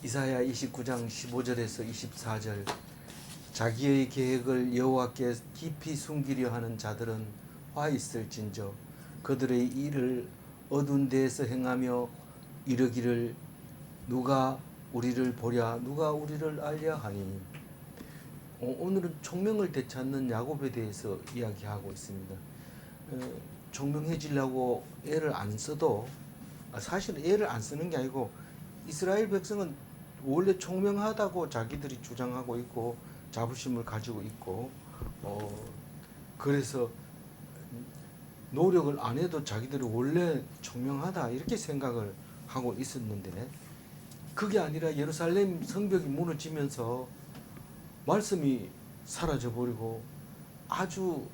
이사야 29장 15절에서 24절. 자기의 계획을 여호와께 깊이 숨기려 하는 자들은 화 있을진저 그들의 일을 어두운 데에서 행하며 이르기를 누가 우리를 보랴 누가 우리를 알랴 하니. 오늘은 총명을 되찾는 야곱에 대해서 이야기하고 있습니다. 총명해지려고 애를 안 써도 사실은 애를 안 쓰는 게 아니고 이스라엘 백성은 원래 총명하다고 자기들이 주장하고 있고 자부심을 가지고 있고 그래서 노력을 안 해도 자기들이 원래 총명하다 이렇게 생각을 하고 있었는데 그게 아니라 예루살렘 성벽이 무너지면서 말씀이 사라져 버리고 아주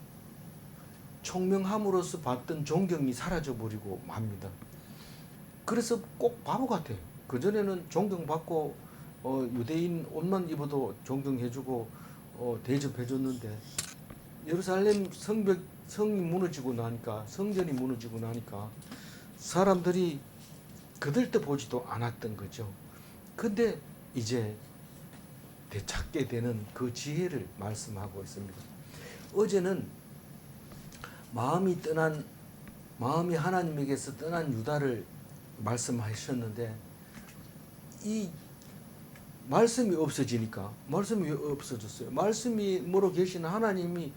총명함으로써 받던 존경이 사라져 버리고 맙니다. 그래서 꼭 바보 같아요. 그전에는 존경받고 유대인 옷만 입어도 존경해주고 대접해줬는데 예루살렘 성이 무너지고 나니까 성전이 무너지고 나니까 사람들이 그들도 보지도 않았던 거죠. 근데 이제 되찾게 되는 그 지혜를 말씀하고 있습니다. 어제는 마음이 하나님에게서 떠난 유다를 말씀하셨는데 이 말씀이 없어지니까 말씀이 왜 없어졌어요? 말씀이 뭐로 계시는 하나님이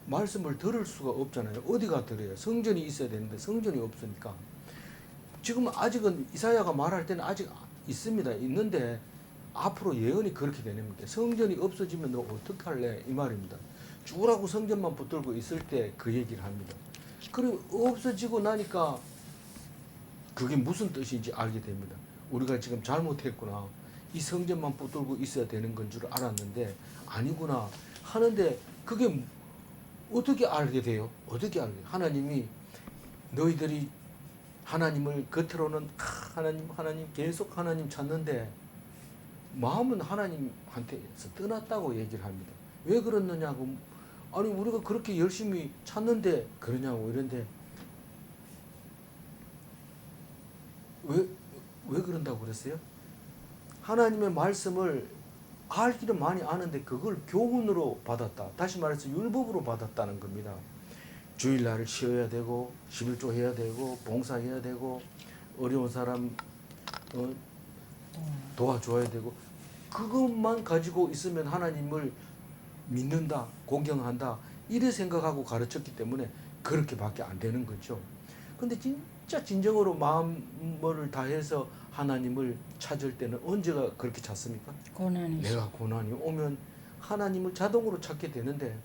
말씀을 들을 수가 없잖아요. 어디가 들어요? 성전이 있어야 되는데 성전이 없으니까 지금 아직은 이사야가 말할 때는 아직 있습니다. 있는데 앞으로 예언이 그렇게 되는 겁니다. 성전이 없어지면 너 어떻게 할래? 이 말입니다. 죽으라고 성전만 붙들고 있을 때 그 얘기를 합니다. 그리고 없어지고 나니까 그게 무슨 뜻인지 알게 됩니다. 우리가 지금 잘못했구나. 이 성전만 붙들고 있어야 되는 건 줄 알았는데 아니구나 하는데 그게 어떻게 알게 돼요? 어떻게 알게 돼요? 하나님이 너희들이 하나님을 겉으로는 하나님 계속 하나님 찾는데 마음은 하나님한테서 떠났다고 얘기를 합니다. 왜 그렇느냐고. 아니 우리가 그렇게 열심히 찾는데 그러냐고. 이런데 왜 그런다고 그랬어요? 하나님의 말씀을 알기는 많이 아는데 그걸 교훈으로 받았다. 다시 말해서 율법으로 받았다는 겁니다. 주일날을 쉬어야 되고 11조 해야 되고 봉사해야 되고 어려운 사람 도와줘야 되고 그것만 가지고 있으면 하나님을 믿는다, 공경한다 이래 생각하고 가르쳤기 때문에 그렇게밖에 안 되는 거죠. 근데 진짜 진정으로 마음을 다해서 하나님을 찾을 때는 언제가 그렇게 찾습니까? 내가 고난이 오면 하나님을 자동으로 찾게 되는데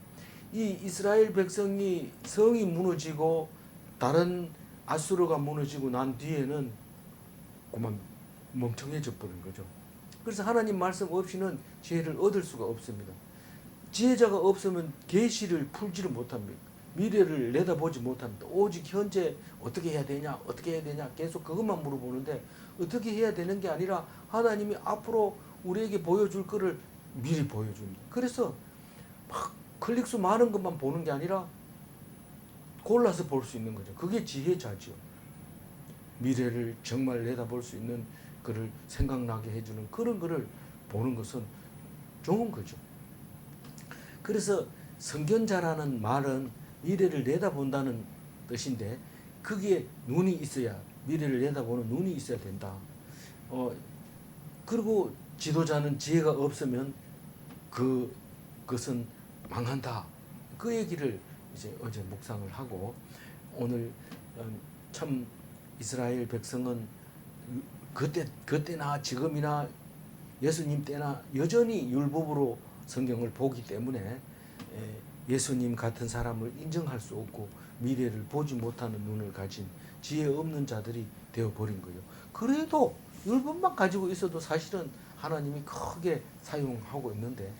이 이스라엘 백성이 성이 무너지고 다른 아수르가 무너지고 난 뒤에는 그만 멍청해져 버린 거죠. 그래서 하나님 말씀 없이는 지혜를 얻을 수가 없습니다. 지혜자가 없으면 계시를 풀지를 못합니다. 미래를 내다보지 못합니다. 오직 현재 어떻게 해야 되냐 계속 그것만 물어보는데 어떻게 해야 되는 게 아니라 하나님이 앞으로 우리에게 보여줄 거를 미리 보여줍니다. 그래서 막 클릭수 많은 것만 보는 게 아니라 골라서 볼 수 있는 거죠. 그게 지혜자죠. 미래를 정말 내다볼 수 있는 그를 생각나게 해주는 그런 거를 보는 것은 좋은 거죠. 그래서 선견자라는 말은 미래를 내다본다는 뜻인데 그게 눈이 있어야 미래를 내다보는 눈이 있어야 된다. 그리고 지도자는 지혜가 없으면 그것은 망한다. 그 얘기를 이제 어제 묵상을 하고 오늘 참 이스라엘 백성은 그때나 지금이나 예수님 때나 여전히 율법으로 성경을 보기 때문에 예수님 같은 사람을 인정할 수 없고 미래를 보지 못하는 눈을 가진 지혜 없는 자들이 되어버린 거예요. 그래도 율법만 가지고 있어도 사실은 하나님이 크게 사용하고 있는데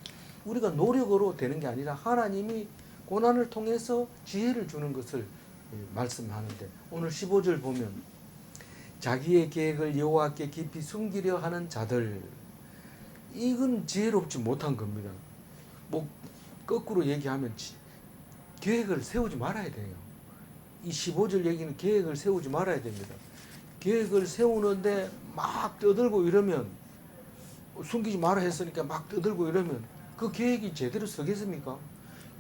우리가 노력으로 되는 게 아니라 하나님이 고난을 통해서 지혜를 주는 것을 말씀하는데 오늘 15절 보면 자기의 계획을 여호와께 깊이 숨기려 하는 자들, 이건 지혜롭지 못한 겁니다. 뭐 거꾸로 얘기하면 계획을 세우지 말아야 돼요. 이 15절 얘기는 계획을 세우지 말아야 됩니다. 계획을 세우는데 막 떠들고 이러면 숨기지 마라 했으니까 막 떠들고 이러면 그 계획이 제대로 서겠습니까?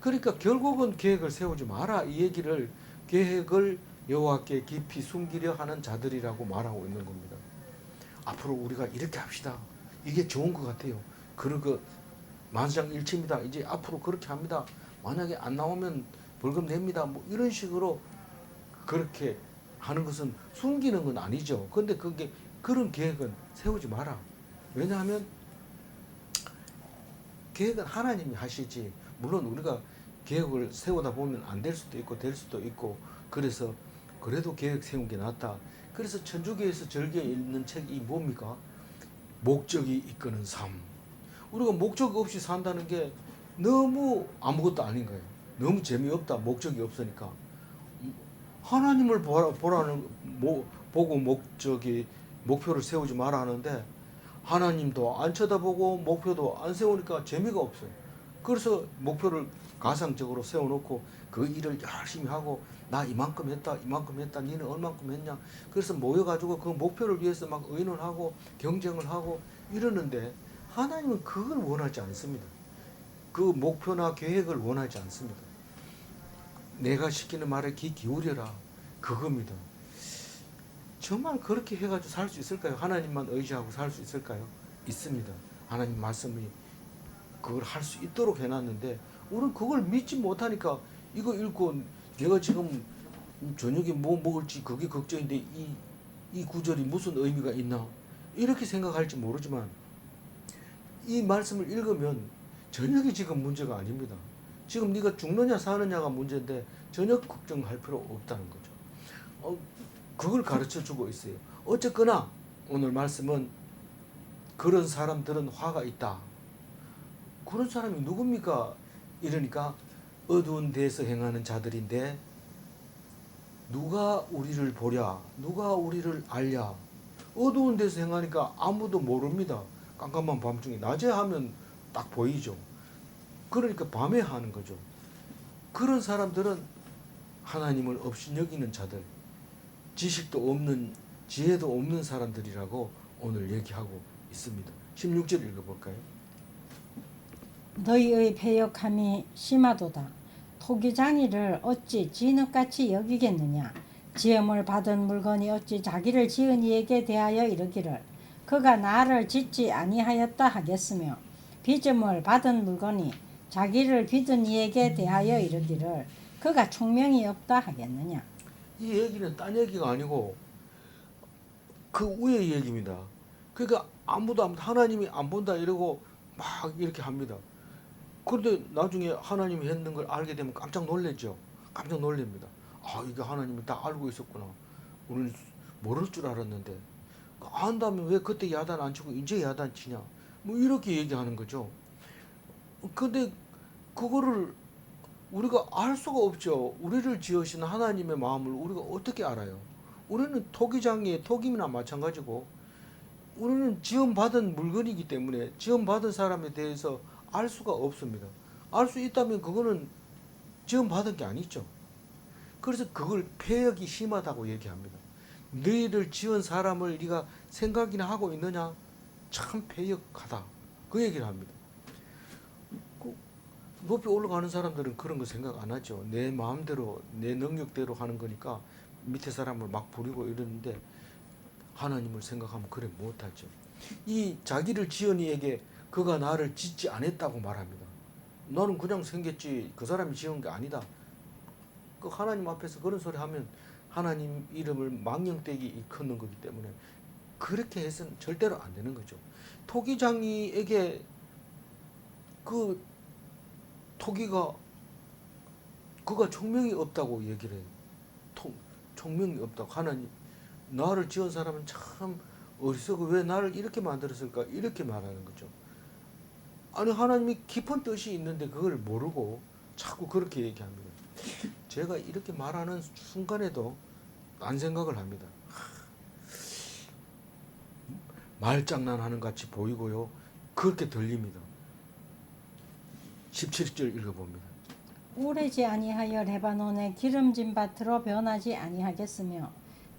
그러니까 결국은 계획을 세우지 마라 이 얘기를 계획을 여호와께 깊이 숨기려 하는 자들이라고 말하고 있는 겁니다. 앞으로 우리가 이렇게 합시다. 이게 좋은 것 같아요. 그리고 만장일치입니다. 이제 앞으로 그렇게 합니다. 만약에 안 나오면 벌금 냅니다. 뭐 이런 식으로 그렇게 하는 것은 숨기는 건 아니죠. 근데 그게 그런 계획은 세우지 마라. 왜냐하면 계획은 하나님이 하시지. 물론 우리가 계획을 세우다 보면 안 될 수도 있고 될 수도 있고 그래서 그래도 계획 세운 게 낫다. 그래서 천주교에서 즐겨 읽는 책이 뭡니까? 목적이 이끄는 삶. 우리가 목적 없이 산다는 게 너무 아무것도 아닌 거예요. 너무 재미없다. 목적이 없으니까. 하나님을 보라는 보고 목표를 세우지 마라 하는데 하나님도 안 쳐다보고 목표도 안 세우니까 재미가 없어요. 그래서 목표를 가상적으로 세워놓고 그 일을 열심히 하고 나 이만큼 했다 니는 얼만큼 했냐 그래서 모여가지고 그 목표를 위해서 막 의논하고 경쟁을 하고 이러는데 하나님은 그걸 원하지 않습니다. 그 목표나 계획을 원하지 않습니다. 내가 시키는 말에 귀 기울여라 그겁니다. 정말 그렇게 해가지고 살 수 있을까요? 하나님만 의지하고 살 수 있을까요? 있습니다. 하나님 말씀이 그걸 할 수 있도록 해놨는데 우리는 그걸 믿지 못하니까 이거 읽고 내가 지금 저녁에 뭐 먹을지 그게 걱정인데 이 구절이 무슨 의미가 있나 이렇게 생각할지 모르지만 이 말씀을 읽으면 저녁이 지금 문제가 아닙니다. 지금 네가 죽느냐 사느냐가 문제인데 저녁 걱정할 필요 없다는 거죠. 그걸 가르쳐 주고 있어요. 어쨌거나 오늘 말씀은 그런 사람들은 화가 있다. 그런 사람이 누굽니까? 이러니까 어두운 데서 행하는 자들인데 누가 우리를 보랴? 누가 우리를 알랴? 어두운 데서 행하니까 아무도 모릅니다. 깜깜한 밤중에. 낮에 하면 딱 보이죠. 그러니까 밤에 하는 거죠. 그런 사람들은 하나님을 업신여기는 자들, 지식도 없는 지혜도 없는 사람들이라고 오늘 얘기하고 있습니다. 16절 읽어볼까요? 너희의 패역함이 심하도다. 토기장이를 어찌 진흙같이 여기겠느냐. 지음을 받은 물건이 어찌 자기를 지은 이에게 대하여 이르기를 그가 나를 짓지 아니하였다 하겠으며 빚음을 받은 물건이 자기를 빚은 이에게 대하여 이르기를 그가 총명이 없다 하겠느냐. 이 얘기는 딴 얘기가 아니고 그 위의 얘기입니다. 그러니까 아무도 하나님이 안 본다 이러고 막 이렇게 합니다. 그런데 나중에 하나님이 했는 걸 알게 되면 깜짝 놀랬죠. 깜짝 놀랍니다. 아, 이게 하나님이 다 알고 있었구나. 우리는 모를 줄 알았는데 안다면 왜 그때 야단 안 치고 이제 야단 치냐. 뭐 이렇게 얘기하는 거죠. 근데 그거를 우리가 알 수가 없죠. 우리를 지으신 하나님의 마음을 우리가 어떻게 알아요? 우리는 토기장의 토김이나 마찬가지고 우리는 지음받은 물건이기 때문에 지음받은 사람에 대해서 알 수가 없습니다. 알 수 있다면 그거는 지음받은 게 아니죠. 그래서 그걸 패역이 심하다고 얘기합니다. 너희를 지은 사람을 네가 생각이나 하고 있느냐? 참 패역하다. 그 얘기를 합니다. 높이 올라가는 사람들은 그런 거 생각 안 하죠. 내 마음대로 내 능력대로 하는 거니까 밑에 사람을 막 부리고 이러는데 하나님을 생각하면 그래 못하죠. 이 자기를 지은 이에게 그가 나를 짓지 않았다고 말합니다. 너는 그냥 생겼지 그 사람이 지은 게 아니다. 그 하나님 앞에서 그런 소리 하면 하나님 이름을 망령되게 일컫는 거기 때문에 그렇게 해서는 절대로 안 되는 거죠. 토기장이에게 그 토기가 그가 총명이 없다고 얘기를 해요. 총명이 없다고. 하나님 나를 지은 사람은 참 어리석어 왜 나를 이렇게 만들었을까 이렇게 말하는 거죠. 아니 하나님이 깊은 뜻이 있는데 그걸 모르고 자꾸 그렇게 얘기합니다. 제가 이렇게 말하는 순간에도 딴 생각을 합니다. 말장난하는 같이 보이고요. 그렇게 들립니다. 17절 읽어봅니다. 오래지 아니하여 레바논의 기름진 밭으로 변하지 아니하겠으며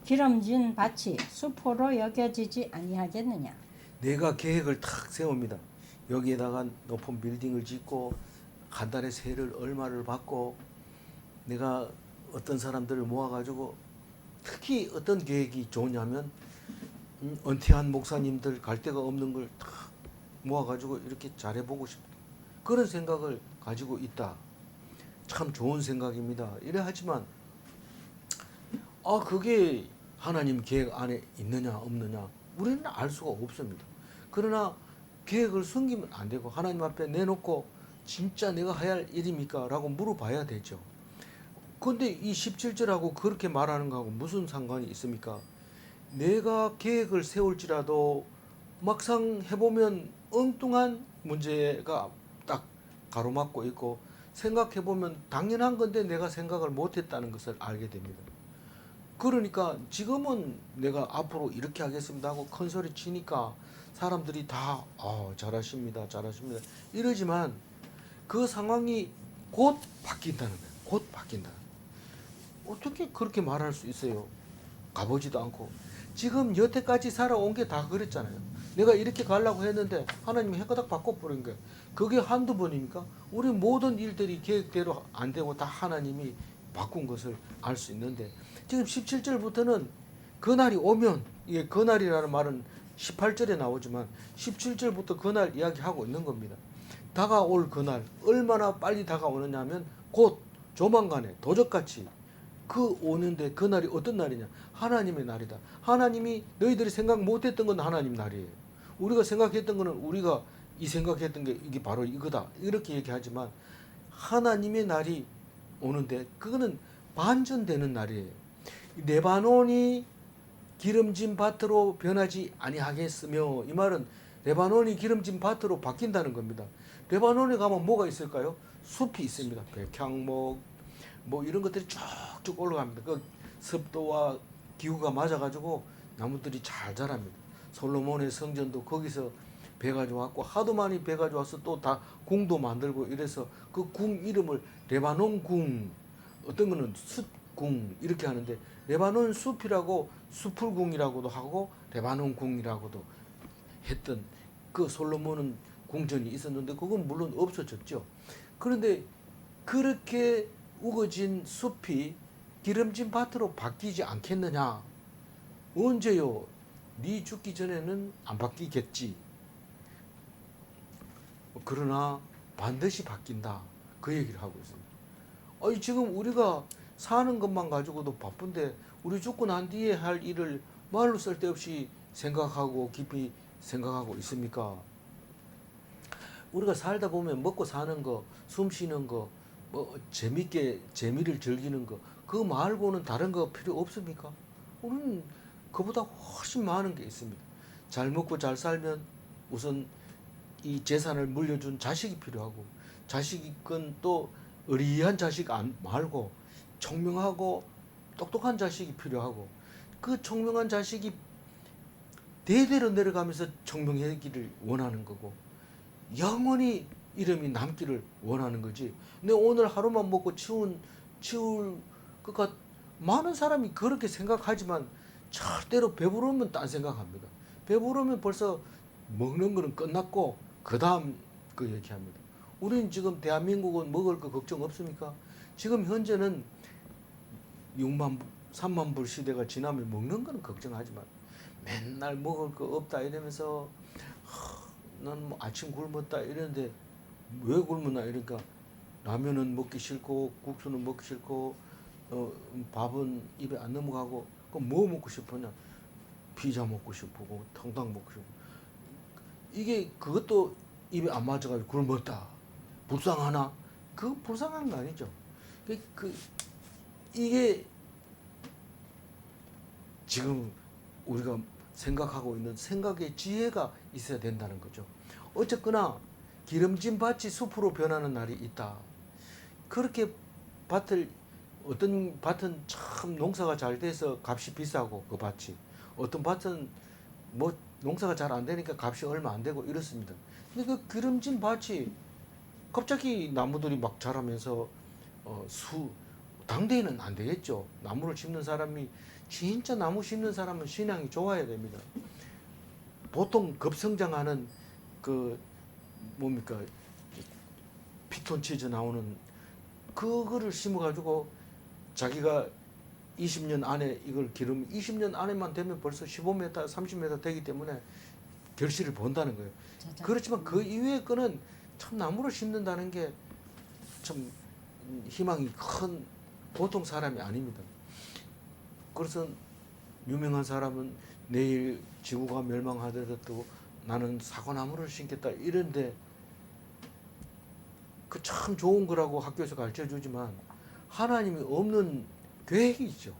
기름진 밭이 수포로 여겨지지 아니하겠느냐. 내가 계획을 탁 세웁니다. 여기에다가 높은 빌딩을 짓고 한 달에 세를 얼마를 받고 내가 어떤 사람들을 모아가지고 특히 어떤 계획이 좋냐면 은퇴한 목사님들 갈 데가 없는 걸 다 모아가지고 이렇게 잘해보고 싶다. 그런 생각을 가지고 있다. 참 좋은 생각입니다. 이래 하지만 그게 하나님 계획 안에 있느냐 없느냐 우리는 알 수가 없습니다. 그러나 계획을 숨기면 안 되고 하나님 앞에 내놓고 진짜 내가 해야 할 일입니까? 라고 물어봐야 되죠. 근데 이 17절하고 그렇게 말하는 거하고 무슨 상관이 있습니까? 내가 계획을 세울지라도 막상 해보면 엉뚱한 문제가 딱 가로막고 있고 생각해보면 당연한 건데 내가 생각을 못했다는 것을 알게 됩니다. 그러니까 지금은 내가 앞으로 이렇게 하겠습니다 하고 큰 소리 치니까 사람들이 다 잘하십니다 잘하십니다 이러지만 그 상황이 곧 바뀐다는 거예요. 곧 바뀐다. 어떻게 그렇게 말할 수 있어요? 가보지도 않고 지금 여태까지 살아온 게 다 그랬잖아요. 내가 이렇게 가려고 했는데 하나님이 해가닥 바꿔버린 거예요. 그게 한두 번입니까? 우리 모든 일들이 계획대로 안 되고 다 하나님이 바꾼 것을 알 수 있는데 지금 17절부터는 그날이 오면, 이게 그날이라는 말은 18절에 나오지만 17절부터 그날 이야기하고 있는 겁니다. 다가올 그날 얼마나 빨리 다가오느냐 하면 곧 조만간에 도적같이 그 오는데 그날이 어떤 날이냐? 하나님의 날이다. 하나님이 너희들이 생각 못했던 건 하나님 날이에요. 우리가 생각했던 거는 우리가 이 생각했던 게 이게 바로 이거다. 이렇게 얘기하지만 하나님의 날이 오는데 그거는 반전되는 날이에요. 레바논이 기름진 밭으로 변하지 아니하겠으며 이 말은 레바논이 기름진 밭으로 바뀐다는 겁니다. 레바논에 가면 뭐가 있을까요? 숲이 있습니다. 백향목 뭐 이런 것들이 쭉쭉 올라갑니다. 그 습도와 기후가 맞아가지고 나무들이 잘 자랍니다. 솔로몬의 성전도 거기서 배가 좋았고 하도 많이 배가 좋아서 또 다 궁도 만들고 이래서 그 궁 이름을 레바논 궁, 어떤 거는 숲궁 이렇게 하는데 레바논 숲이라고 숲풀궁이라고도 하고 레바논 궁이라고도 했던 그 솔로몬은 궁전이 있었는데 그건 물론 없어졌죠. 그런데 그렇게 우거진 숲이 기름진 밭으로 바뀌지 않겠느냐? 언제요? 네 죽기 전에는 안 바뀌겠지. 그러나 반드시 바뀐다. 그 얘기를 하고 있습니다. 지금 우리가 사는 것만 가지고도 바쁜데 우리 죽고 난 뒤에 할 일을 말로 쓸데없이 생각하고 깊이 생각하고 있습니까? 우리가 살다 보면 먹고 사는 거, 숨 쉬는 거, 뭐 재밌게 재미를 즐기는 거, 그거 말고는 다른 거 필요 없습니까? 우리는 그보다 훨씬 많은 게 있습니다. 잘 먹고 잘 살면 우선 이 재산을 물려준 자식이 필요하고, 자식은 또 의리한 자식 말고 총명하고 똑똑한 자식이 필요하고, 그 총명한 자식이 대대로 내려가면서 총명해지기를 원하는 거고, 영원히 이름이 남기를 원하는 거지. 근데 오늘 하루만 먹고 치울 것같 많은 사람이 그렇게 생각하지만 절대로 배부르면 딴 생각합니다. 배부르면 벌써 먹는 거는 끝났고 그 다음 그 얘기합니다. 우리는 지금 대한민국은 먹을 거 걱정 없습니까? 지금 현재는 6만 3만 불 시대가 지나면 먹는 거는 걱정하지만 맨날 먹을 거 없다 이러면서 난 뭐 아침 굶었다 이러는데 왜 굶었나 이러니까 라면은 먹기 싫고 국수는 먹기 싫고 밥은 입에 안 넘어가고 그럼 뭐 먹고 싶으냐? 피자 먹고 싶고 통닭 먹고 싶고 이게 그것도 입에 안 맞아가지고 굶었다. 불쌍하나? 그 불쌍한 거 아니죠. 이게 지금 우리가 생각하고 있는 생각의 지혜가 있어야 된다는 거죠. 어쨌거나 기름진 밭이 숲으로 변하는 날이 있다. 그렇게 어떤 밭은 참 농사가 잘 돼서 값이 비싸고 그 밭이, 어떤 밭은 뭐 농사가 잘 안 되니까 값이 얼마 안 되고 이렇습니다. 근데 그 기름진 밭이 갑자기 나무들이 막 자라면서 당대에는 안 되겠죠. 나무를 심는 사람이 진짜 나무 심는 사람은 신앙이 좋아야 됩니다. 보통 급성장하는 그 뭡니까 피톤 치즈 나오는 그거를 심어가지고 자기가 20년 안에 이걸 기르면 20년 안에만 되면 벌써 15m, 30m 되기 때문에 결실을 본다는 거예요. 그렇지만 그 이외의 거는 참 나무를 심는다는 게 참 희망이 큰 보통 사람이 아닙니다. 그래서 유명한 사람은 내일 지구가 멸망하더라도 나는 사과나무를 심겠다 이런데 그 참 좋은 거라고 학교에서 가르쳐 주지만 하나님이 없는 계획이 있죠.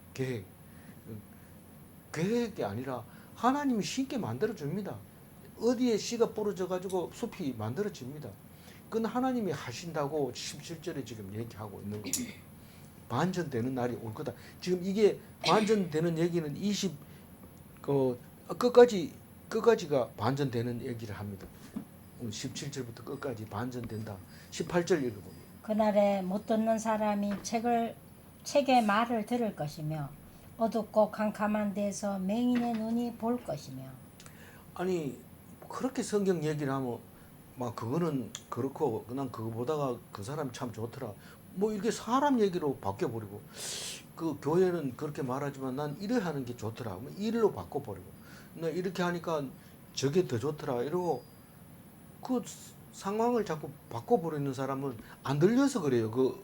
계획이 아니라 하나님이 쉽게 만들어 줍니다. 어디에 씨가 부러져 가지고 숲이 만들어집니다. 그건 하나님이 하신다고 17절에 지금 얘기하고 있는 겁니다. 반전되는 날이 올 거다. 지금 이게 반전되는 얘기는 끝까지가 반전되는 얘기를 합니다. 17절부터 끝까지 반전된다. 18절 읽어봅니다. 그날에 못 듣는 사람이 책의 말을 들을 것이며 어둡고 캄캄한 데서 맹인의 눈이 볼 것이며. 아니 그렇게 성경 얘기를 하면 막 그거는 그렇고 그냥 그거 보다가 그 사람이 참 좋더라. 뭐 이렇게 사람 얘기로 바뀌어버리고 그 교회는 그렇게 말하지만 난 이래 하는 게 좋더라. 뭐 일로 바꿔버리고 나 이렇게 하니까 저게 더 좋더라. 이러고 그 상황을 자꾸 바꿔버리는 사람은 안 들려서 그래요. 그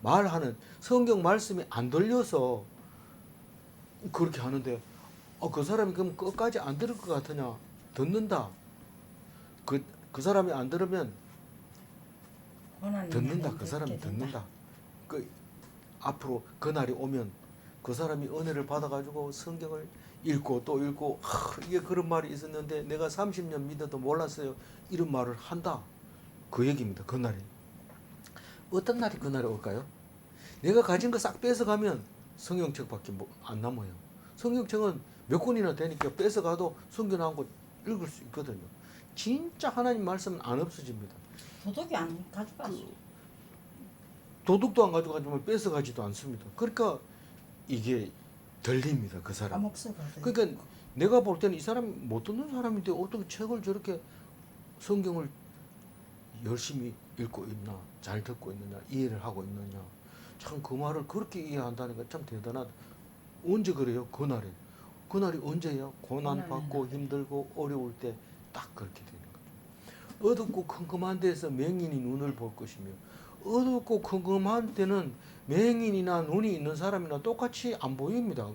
말하는 성경 말씀이 안 들려서 그렇게 하는데 그 사람이 그럼 끝까지 안 들을 것 같으냐? 듣는다. 그 사람이 안 들으면 듣는다. 그 사람이 듣는다. 그 앞으로 그 날이 오면 그 사람이 은혜를 받아가지고 성경을 읽고 또 읽고 이게 그런 말이 있었는데 내가 30년 믿어도 몰랐어요. 이런 말을 한다. 그 얘기입니다. 그 날이. 어떤 날이 그 날이 올까요? 내가 가진 거 싹 뺏어가면 성경책밖에 안 남아요. 성경책은 몇 권이나 되니까 뺏어가도 숨겨놓고 읽을 수 있거든요. 진짜 하나님 말씀은 안 없어집니다. 도둑이 안 가져가지. 도둑도 안 가져가지만 뺏어가지도 않습니다. 그러니까 이게 들립니다. 그 사람. 그러니까 내가 볼 때는 이 사람이 못 듣는 사람인데 어떻게 책을 저렇게 성경을 열심히 읽고 있나, 잘 듣고 있느냐, 이해를 하고 있느냐. 참 그 말을 그렇게 이해한다는 게 참 대단하다. 언제 그래요? 그날에. 그날이 언제예요? 고난받고 힘들고 어려울 때 딱 그렇게 되는 거죠. 어둡고 컴컴한 데서 맹인이 눈을 볼 것이며 어둡고 컴컴한 데는 맹인이나 눈이 있는 사람이나 똑같이 안 보입니다.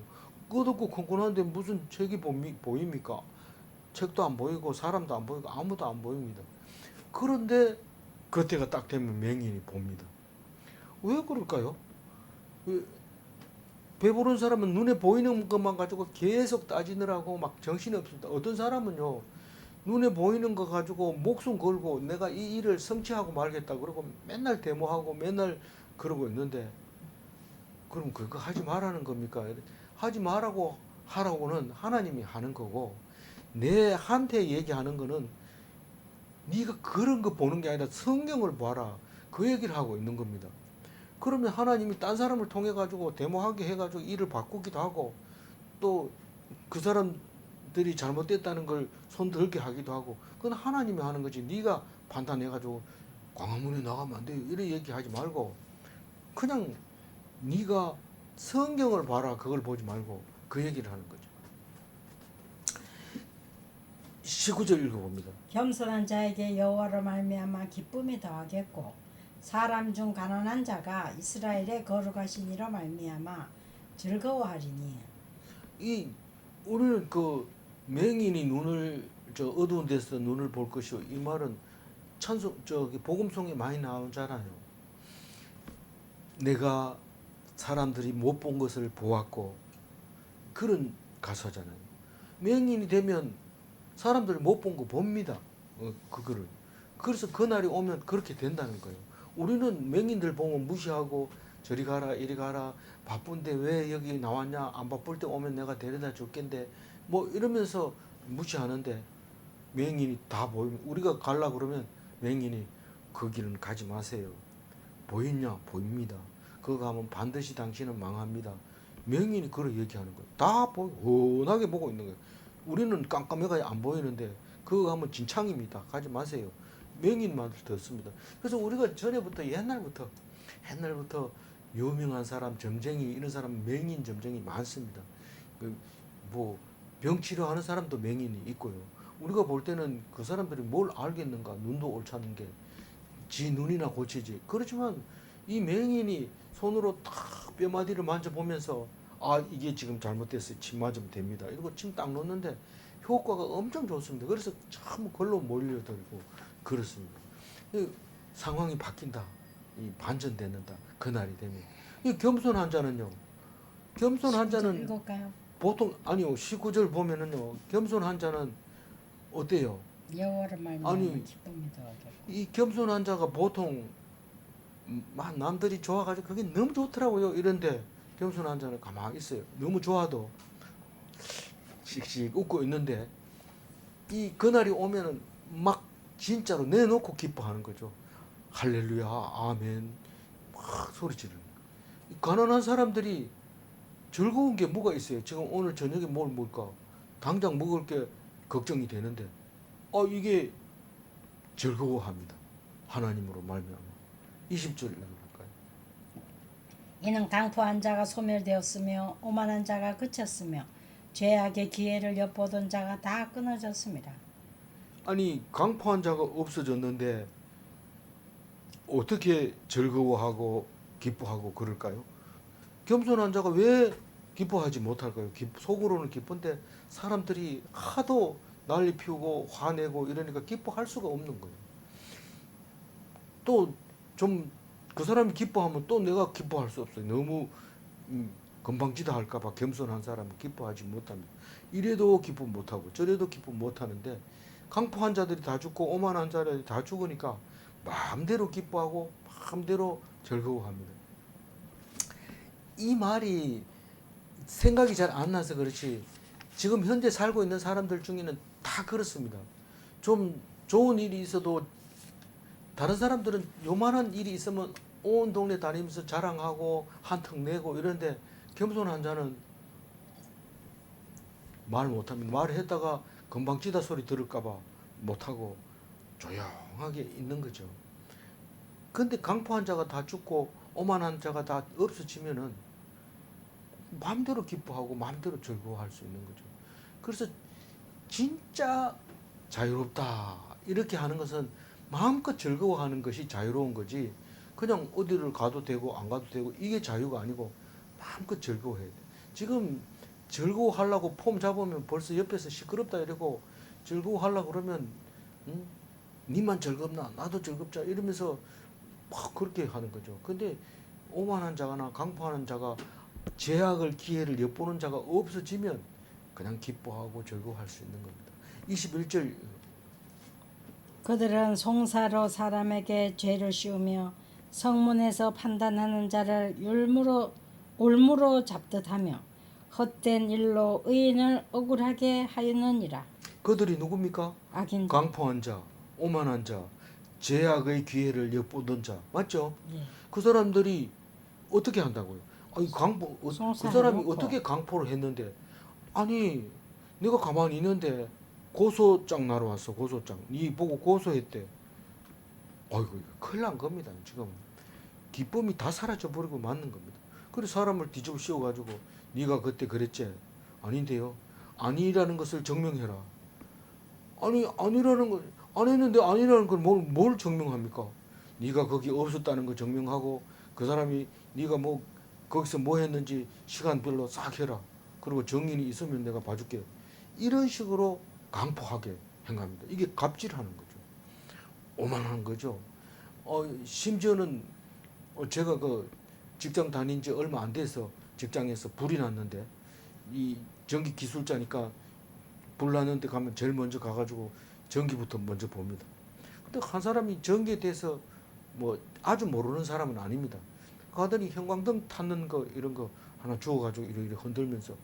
어둡고 컴컴한데 무슨 책이 보입니까? 책도 안 보이고 사람도 안 보이고 아무도 안 보입니다. 그런데 그때가 딱 되면 맹인이 봅니다. 왜 그럴까요? 배부른 사람은 눈에 보이는 것만 가지고 계속 따지느라고 막 정신이 없습니다. 어떤 사람은요, 눈에 보이는 거 가지고 목숨 걸고 내가 이 일을 성취하고 말겠다 그러고 맨날 데모하고 맨날 그러고 있는데, 그럼 그거 하지 말라는 겁니까? 하지 말라고 하라고는 하나님이 하는 거고, 내한테 얘기하는 거는 네가 그런 거 보는 게 아니라 성경을 봐라, 그 얘기를 하고 있는 겁니다. 그러면 하나님이 딴 사람을 통해 가지고 데모하게 해가지고 일을 바꾸기도 하고 또 그 사람들이 잘못됐다는 걸 손들게 하기도 하고, 그건 하나님이 하는 거지. 네가 판단해 가지고 광화문에 나가면 안 돼요 이래 얘기하지 말고 그냥 네가 성경을 봐라, 그걸 보지 말고 그 얘기를 하는 거죠. 19절 읽어봅니다. 겸손한 자에게 여호와로 말미암아 기쁨이 더하겠고 사람 중 가난한 자가 이스라엘의 거룩하신 이로 말미암아 즐거워하리니. 우리는 그 맹인이 눈을 저 어두운 데서 눈을 볼 것이요, 이 말은 복음송에 많이 나오잖아요. 내가 사람들이 못 본 것을 보았고, 그런 가사잖아요. 맹인이 되면 사람들이 못 본 거 봅니다. 그거를. 그래서 그날이 오면 그렇게 된다는 거예요. 우리는 맹인들 보면 무시하고 저리 가라 이리 가라, 바쁜데 왜 여기 나왔냐, 안 바쁠 때 오면 내가 데려다 줄겠는데 뭐 이러면서 무시하는데, 맹인이 다 보이면 우리가 가려고 그러면 맹인이 그 길은 가지 마세요. 보이냐? 보입니다. 그거 가면 반드시 당신은 망합니다. 맹인이 그렇게 얘기하는 거예요. 다 뻔하게 보고 있는 거예요. 우리는 깜깜해가 안 보이는데 그거 가면 진창입니다. 가지 마세요. 명인만 듣습니다. 그래서 우리가 전에부터 옛날부터 유명한 사람, 점쟁이 이런 사람 명인 점쟁이 많습니다. 뭐 병치료하는 사람도 명인이 있고요. 우리가 볼 때는 그 사람들이 뭘 알겠는가? 눈도 옳지 않은 게 지 눈이나 고치지. 그렇지만 이 명인이 손으로 탁 뼈마디를 만져보면서 아 이게 지금 잘못됐어요. 침 맞으면 됩니다. 이러고 침 딱 놓는데 효과가 엄청 좋습니다. 그래서 참 걸로 몰려들고 그렇습니다. 상황이 바뀐다. 이 반전되는다. 그날이 되면. 이 겸손한 자는요. 겸손한 자는 읽을까요? 보통 아니요. 19절 보면은요. 겸손한 자는 어때요? 여호와를 말미암아 아니, 기쁨이 더하겠고 이 겸손한 자가 보통 막 남들이 좋아가지고 그게 너무 좋더라고요. 이런데 겸손한 자는 가만히 있어요. 너무 좋아도 씩씩 웃고 있는데 이 그날이 오면은 막 진짜로 내놓고 기뻐하는 거죠. 할렐루야, 아멘, 막 소리 지르는 거예요. 가난한 사람들이 즐거운 게 뭐가 있어요? 지금 오늘 저녁에 뭘 먹을까? 당장 먹을 게 걱정이 되는데, 이게 즐거워합니다. 하나님으로 말미암아. 20절 읽어볼까요? 이는 강포한 자가 소멸되었으며 오만한 자가 그쳤으며 죄악의 기회를 엿보던 자가 다 끊어졌습니다. 아니 강포한 자가 없어졌는데 어떻게 즐거워하고 기뻐하고 그럴까요? 겸손한 자가 왜 기뻐하지 못할까요? 속으로는 기쁜데 사람들이 하도 난리 피우고 화내고 이러니까 기뻐할 수가 없는 거예요. 또 좀 그 사람이 기뻐하면 또 내가 기뻐할 수 없어요. 너무 건방지다 할까봐 겸손한 사람은 기뻐하지 못합니다. 이래도 기뻐 못하고 저래도 기뻐 못하는데 강포한 자들이 다 죽고 오만한 자들이 다 죽으니까 마음대로 기뻐하고 마음대로 즐거워합니다. 이 말이 생각이 잘 안 나서 그렇지 지금 현재 살고 있는 사람들 중에는 다 그렇습니다. 좀 좋은 일이 있어도 다른 사람들은 요만한 일이 있으면 온 동네 다니면서 자랑하고 한턱 내고 이런데 겸손한 자는 말 못합니다. 말을 했다가 건방지다 소리 들을까봐 못하고 조용하게 있는 거죠. 근데 강포한 자가 다 죽고 오만한 자가 다 없어지면은 마음대로 기뻐하고 마음대로 즐거워할 수 있는 거죠. 그래서 진짜 자유롭다 이렇게 하는 것은 마음껏 즐거워하는 것이 자유로운 거지 그냥 어디를 가도 되고 안 가도 되고 이게 자유가 아니고 마음껏 즐거워해야 돼. 지금 즐거워하려고 폼 잡으면 벌써 옆에서 시끄럽다 이러고 즐거워하려고 그러면 니만 즐겁나 나도 즐겁자 이러면서 막 그렇게 하는 거죠. 근데 오만한 자나 강포하는 자가 제약을 기회를 엿보는 자가 없어지면 그냥 기뻐하고 즐거워할 수 있는 겁니다. 21절 그들은 송사로 사람에게 죄를 씌우며 성문에서 판단하는 자를 올무로 잡듯하며 헛된 일로 의인을 억울하게 하였느니라. 그들이 누굽니까? 악인 자. 강포한 자, 오만한 자, 제약의 기회를 엿보던 자 맞죠? 예. 그 사람들이 어떻게 한다고요? 아니 그 사람이 놓고. 어떻게 강포를 했는데 아니 내가 가만히 있는데 고소장 날아왔어. 고소장 니 보고 고소했대. 아이고 큰일 난 겁니다. 지금 기쁨이 다 사라져 버리고 맞는 겁니다. 그래서 사람을 뒤집어 씌워 가지고 네가 그때 그랬지? 아닌데요. 아니라는 것을 증명해라. 아니 아니라는 거 안 했는데 아니라는 걸 뭘 증명합니까? 네가 거기 없었다는 거 증명하고 그 사람이 네가 뭐 거기서 뭐 했는지 시간별로 싹 해라. 그리고 정인이 있으면 내가 봐줄게. 이런 식으로 강포하게 행합니다. 이게 갑질하는 거죠. 오만한 거죠. 심지어는 제가 그 직장 다닌 지 얼마 안 돼서 직장에서 불이 났는데 이 전기 기술자니까 불 났는데 가면 제일 먼저 가가지고 전기부터 먼저 봅니다. 근데 한 사람이 전기에 대해서 뭐 아주 모르는 사람은 아닙니다. 가더니 형광등 탔는 거 이런 거 하나 주워가지고 이렇게 흔들면서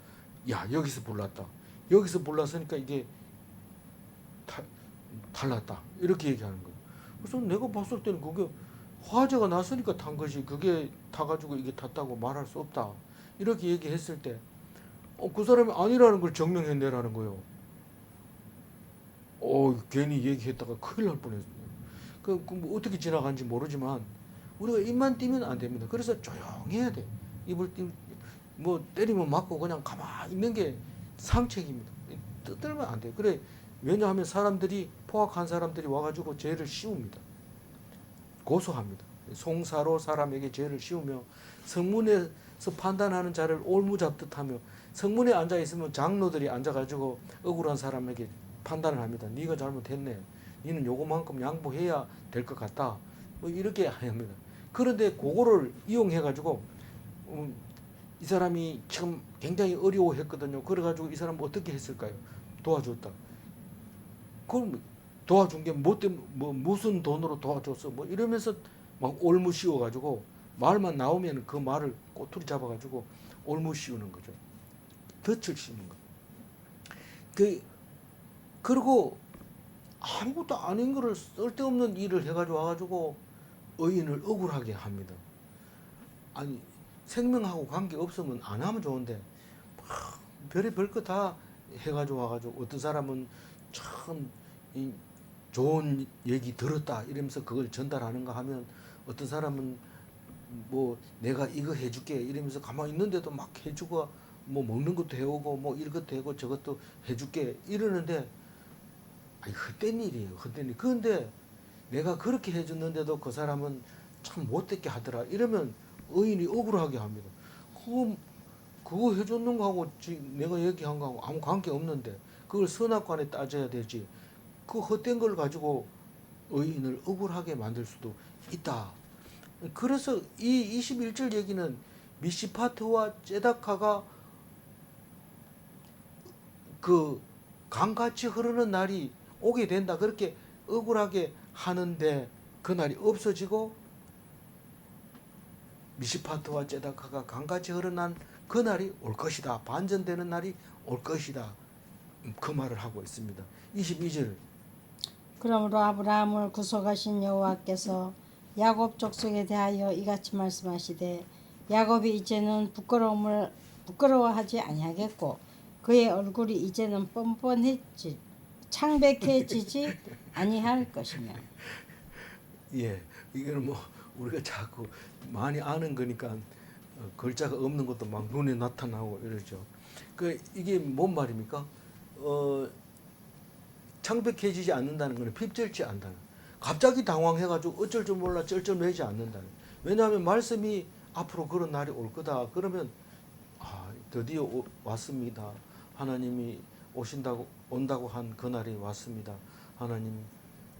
야 여기서 불났다. 여기서 불났으니까 이게 탈났다. 이렇게 얘기하는 거예요. 그래서 내가 봤을 때는 그게 화재가 났으니까 탄 것이 그게 타가지고 이게 탔다고 말할 수 없다. 이렇게 얘기했을 때 그 사람이 아니라는 걸 증명해내라는 거예요. 괜히 얘기했다가 큰일 날 뻔했어요. 뭐 어떻게 지나간지 모르지만 우리가 입만 띄면 안 됩니다. 그래서 조용해야 돼. 뭐 때리면 맞고 그냥 가만히 있는 게 상책입니다. 떠들면 안 돼. 그래, 왜냐하면 포악한 사람들이 와가지고 죄를 씌웁니다. 고소합니다. 송사로 사람에게 죄를 씌우며 성문에서 판단하는 자를 올무잡듯 하며, 성문에 앉아 있으면 장로들이 앉아가지고 억울한 사람에게 판단을 합니다. 네가 잘못했네. 너는 요거만큼 양보해야 될 것 같다. 뭐 이렇게 합니다. 그런데 그거를 이용해가지고 이 사람이 지금 굉장히 어려워했거든요. 그래가지고 이 사람 어떻게 했을까요? 도와줬다. 그럼 도와준 게 무슨 돈으로 도와줬어? 뭐 이러면서 막 올무 씌워가지고 말만 나오면 그 말을 꼬투리 잡아가지고 올무 씌우는 거죠. 덫을 씌우는 거. 그리고 아무것도 아닌 거를 쓸데없는 일을 해가지고 와가지고 의인을 억울하게 합니다. 아니, 생명하고 관계 없으면 안 하면 좋은데 별의별 거 다 해가지고 와가지고, 어떤 사람은 참 좋은 얘기 들었다 이러면서 그걸 전달하는가 하면, 어떤 사람은 뭐 내가 이거 해줄게 이러면서 가만히 있는데도 막 해주고, 뭐 먹는 것도 해오고 뭐 이것도 해고 저것도 해줄게 이러는데, 아니 헛된 일이에요. 헛된 일. 그런데 내가 그렇게 해줬는데도 그 사람은 참 못되게 하더라 이러면 의인이 억울하게 합니다. 그거 해줬는 거하고 내가 얘기한 거하고 아무 관계 없는데 그걸 선악관에 따져야 되지, 그 헛된 걸 가지고 의인을 억울하게 만들 수도 있다. 그래서 이 21절 얘기는 미시파트와 제다카가 그 강같이 흐르는 날이 오게 된다, 그렇게 억울하게 하는데 그 날이 없어지고 미시파트와 제다카가 강같이 흐르는 그 날이 올 것이다, 반전되는 날이 올 것이다, 그 말을 하고 있습니다. 22절. 그러므로 아브라함을 구속하신 여호와께서 야곱 족속에 대하여 이같이 말씀하시되, 야곱이 이제는 부끄러워하지 아니하겠고 그의 얼굴이 이제는 창백해지지 아니할 것이며. 예, 이거는 뭐 우리가 자꾸 많이 아는 거니까 글자가 없는 것도 막 눈에 나타나고 이러죠. 이게 뭔 말입니까? 창백해지지 않는다는 것은 핍절지 않다는. 갑자기 당황해가지고 어쩔 줄 몰라 쩔쩔매지 않는다는. 왜냐하면 말씀이 앞으로 그런 날이 올 거다. 그러면 드디어 왔습니다. 하나님이 온다고 한 그 날이 왔습니다. 하나님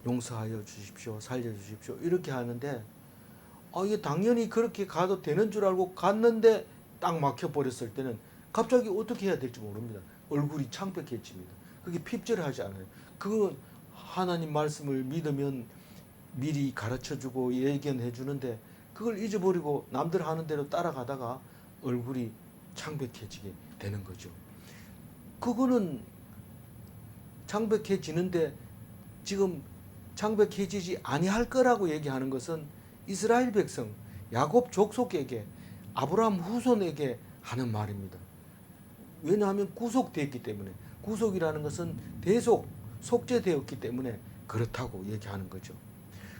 용서하여 주십시오. 살려주십시오. 이렇게 하는데, 이게 당연히 그렇게 가도 되는 줄 알고 갔는데 딱 막혀버렸을 때는 갑자기 어떻게 해야 될지 모릅니다. 얼굴이 창백해집니다. 그게 핍절하지 않아요. 그건 하나님 말씀을 믿으면 미리 가르쳐주고 예견해주는데, 그걸 잊어버리고 남들 하는 대로 따라가다가 얼굴이 창백해지게 되는 거죠. 그거는 창백해지는데, 지금 창백해지지 아니할 거라고 얘기하는 것은 이스라엘 백성, 야곱 족속에게, 아브라함 후손에게 하는 말입니다. 왜냐하면 구속되었기 때문에, 구속이라는 것은 속죄되었기 때문에 그렇다고 얘기하는 거죠.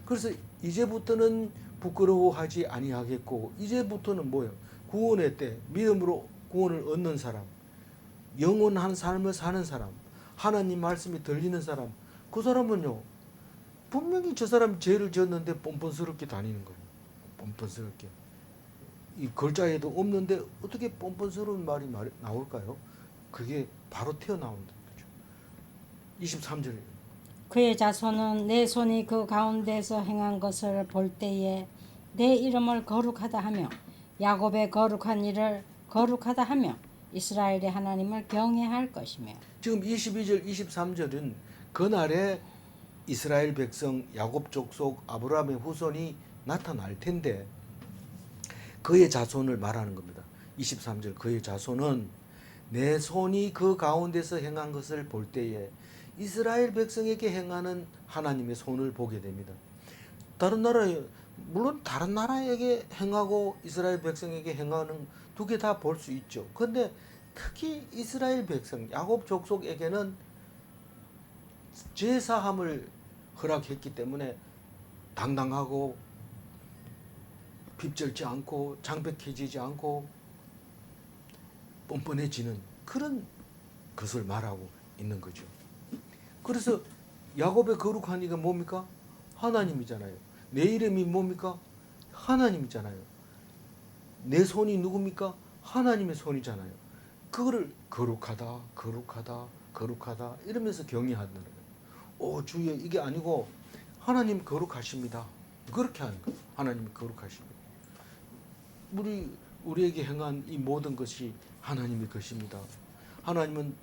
그래서 이제부터는 부끄러워하지 아니하겠고, 이제부터는 뭐예요? 구원의 때, 믿음으로 구원을 얻는 사람, 영원한 삶을 사는 사람, 하나님 말씀이 들리는 사람, 그 사람은요, 분명히 저 사람 죄를 지었는데 뻔뻔스럽게 다니는 거예요. 뻔뻔스럽게. 이 글자에도 없는데 어떻게 뻔뻔스러운 말이 나올까요? 그게 바로 튀어나온다는 거죠. 23절. 그의 자손은 내 손이 그 가운데서 행한 것을 볼 때에 내 이름을 거룩하다 하며 야곱의 거룩한 일을 거룩하다 하며 이스라엘의 하나님을 경외할 것이며. 지금 22절 23절은 그날에 이스라엘 백성 야곱 족속 아브라함의 후손이 나타날 텐데, 그의 자손을 말하는 겁니다. 23절, 그의 자손은 내 손이 그 가운데서 행한 것을 볼 때에 이스라엘 백성에게 행하는 하나님의 손을 보게 됩니다. 물론 다른 나라에게 행하고 이스라엘 백성에게 행하는 두 개 다 볼 수 있죠. 그런데 특히 이스라엘 백성, 야곱 족속에게는 제사함을 허락했기 때문에 당당하고 핍절지 않고 장백해지지 않고 뻔뻔해지는 그런 것을 말하고 있는 거죠. 그래서 야곱의 거룩한 이가 뭡니까? 하나님이잖아요. 내 이름이 뭡니까? 하나님이잖아요. 내 손이 누굽니까? 하나님의 손이잖아요. 그거를 거룩하다, 거룩하다, 거룩하다 이러면서 경외하는 거예요. 오 주여, 이게 아니고 하나님 거룩하십니다. 그렇게 하는 거예요. 하나님이 거룩하십니다. 우리에게 행한 이 모든 것이 하나님의 것입니다. 하나님은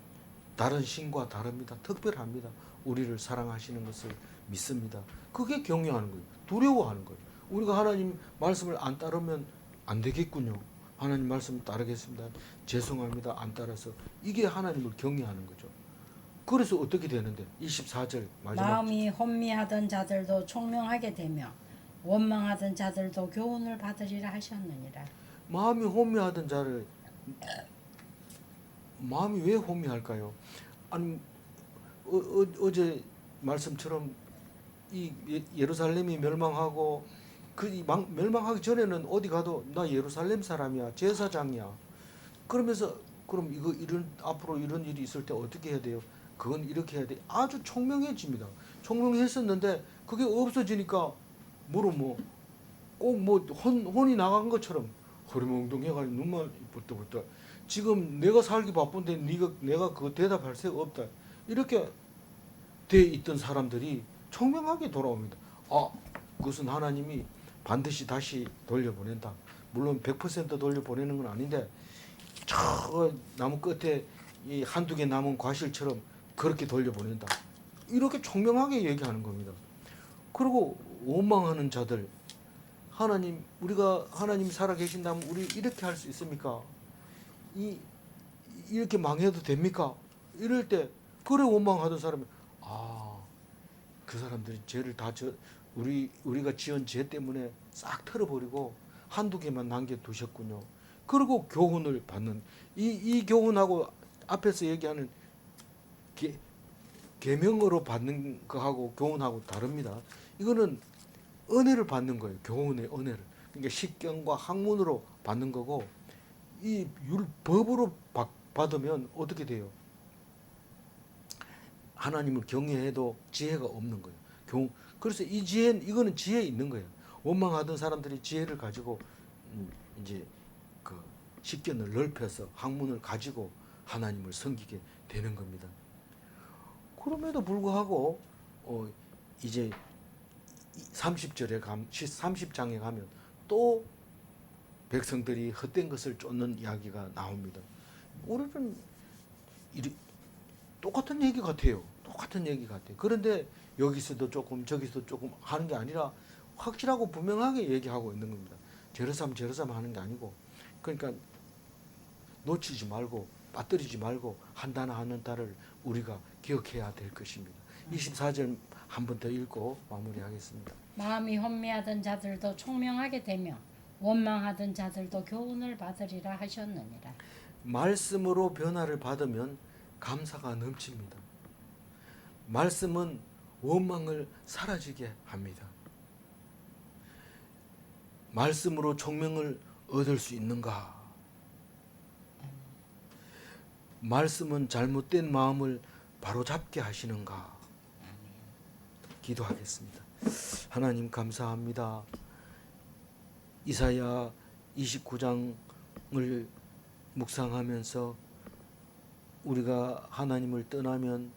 다른 신과 다릅니다. 특별합니다. 우리를 사랑하시는 것을 믿습니다. 그게 경외하는 거예요. 두려워하는 거예요. 우리가 하나님 말씀을 안 따르면 안 되겠군요. 하나님 말씀 따르겠습니다. 죄송합니다. 안 따라서. 이게 하나님을 경외하는 거죠. 그래서 어떻게 되는데 24절 마지막 마음이 혼미하던 자들도 총명하게 되며 원망하던 자들도 교훈을 받으리라 하셨느니라. 마음이 혼미하던 자를 마음이 왜 혼미할까요? 아니 어제 말씀처럼 이 예루살렘이 멸망하고 멸망하기 전에는 어디 가도 나 예루살렘 사람이야, 제사장이야. 그러면서 그럼 이런 앞으로 이런 일이 있을 때 어떻게 해야 돼요? 그건 이렇게 해야 돼. 아주 총명해집니다. 총명했었는데 그게 없어지니까 꼭 혼이 나간 것처럼 허리멍덩해가지고 눈만 부터 지금 내가 살기 바쁜데 내가 그거 대답할 새가 없다. 이렇게 돼 있던 사람들이 총명하게 돌아옵니다. 아, 그것은 하나님이 반드시 다시 돌려보낸다. 물론 100% 돌려보내는 건 아닌데 저 나무 끝에 이 한두 개 남은 과실처럼 그렇게 돌려보낸다. 이렇게 총명하게 얘기하는 겁니다. 그리고 원망하는 자들, 우리가 하나님 살아계신다면 우리 이렇게 할 수 있습니까? 이렇게 망해도 됩니까? 이럴 때 그래 원망하던 사람이 그 사람들이 죄를 다 우리가 지은 죄 때문에 싹 털어버리고 한두 개만 남겨두셨군요. 그리고 교훈을 받는 이 교훈하고 앞에서 얘기하는 계명으로 받는 거하고 교훈하고 다릅니다. 이거는 은혜를 받는 거예요. 교훈의 은혜를. 그러니까 십경과 학문으로 받는 거고 이 법으로 받으면 어떻게 돼요? 하나님을 경외해도 지혜가 없는 거예요. 그래서 이거는 지혜 있는 거예요. 원망하던 사람들이 지혜를 가지고 이제 그 십견을 넓혀서 학문을 가지고 하나님을 섬기게 되는 겁니다. 그럼에도 불구하고 이제 30장에 가면 또 백성들이 헛된 것을 쫓는 이야기가 나옵니다. 우리는 똑같은 얘기 같아요. 똑같은 얘기 같아요. 그런데 여기서도 조금 저기서도 조금 하는 게 아니라 확실하고 분명하게 얘기하고 있는 겁니다. 제르삼 하는 게 아니고, 그러니까 놓치지 말고 빠뜨리지 말고 한 단어 한 단어를 우리가 기억해야 될 것입니다. 24절 한 번 더 읽고 마무리하겠습니다. 마음이 혼미하던 자들도 총명하게 되며 원망하던 자들도 교훈을 받으리라 하셨느니라. 말씀으로 변화를 받으면 감사가 넘칩니다. 말씀은 원망을 사라지게 합니다. 말씀으로 총명을 얻을 수 있는가? 말씀은 잘못된 마음을 바로잡게 하시는가? 기도하겠습니다. 하나님 감사합니다. 이사야 29장을 묵상하면서 우리가 하나님을 떠나면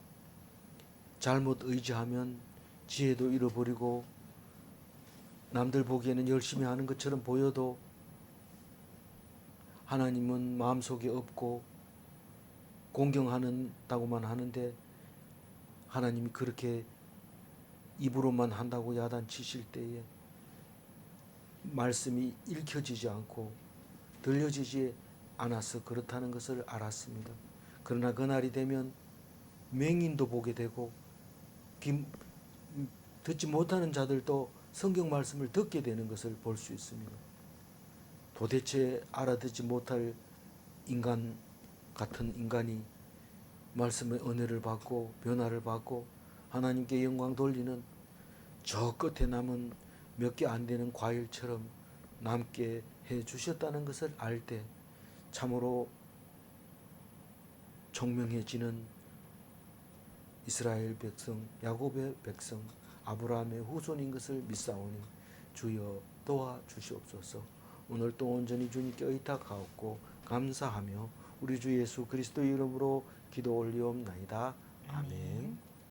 잘못 의지하면 지혜도 잃어버리고 남들 보기에는 열심히 하는 것처럼 보여도 하나님은 마음속에 없고 공경한다고만 하는데 하나님이 그렇게 입으로만 한다고 야단치실 때에 말씀이 읽혀지지 않고 들려지지 않아서 그렇다는 것을 알았습니다. 그러나 그날이 되면 맹인도 보게 되고 듣지 못하는 자들도 성경 말씀을 듣게 되는 것을 볼 수 있습니다. 도대체 알아듣지 못할 인간 같은 인간이 말씀의 은혜를 받고 변화를 받고 하나님께 영광 돌리는 저 끝에 남은 몇 개 안 되는 과일처럼 남게 해 주셨다는 것을 알 때 참으로 총명해지는 이스라엘 백성, 야곱의 백성, 아브라함의 후손인 것을 믿사오니 주여 도와주시옵소서. 오늘 또 온전히 주님께 의탁하옵고 감사하며 우리 주 예수 그리스도의 이름으로 기도 올리옵나이다. 아멘.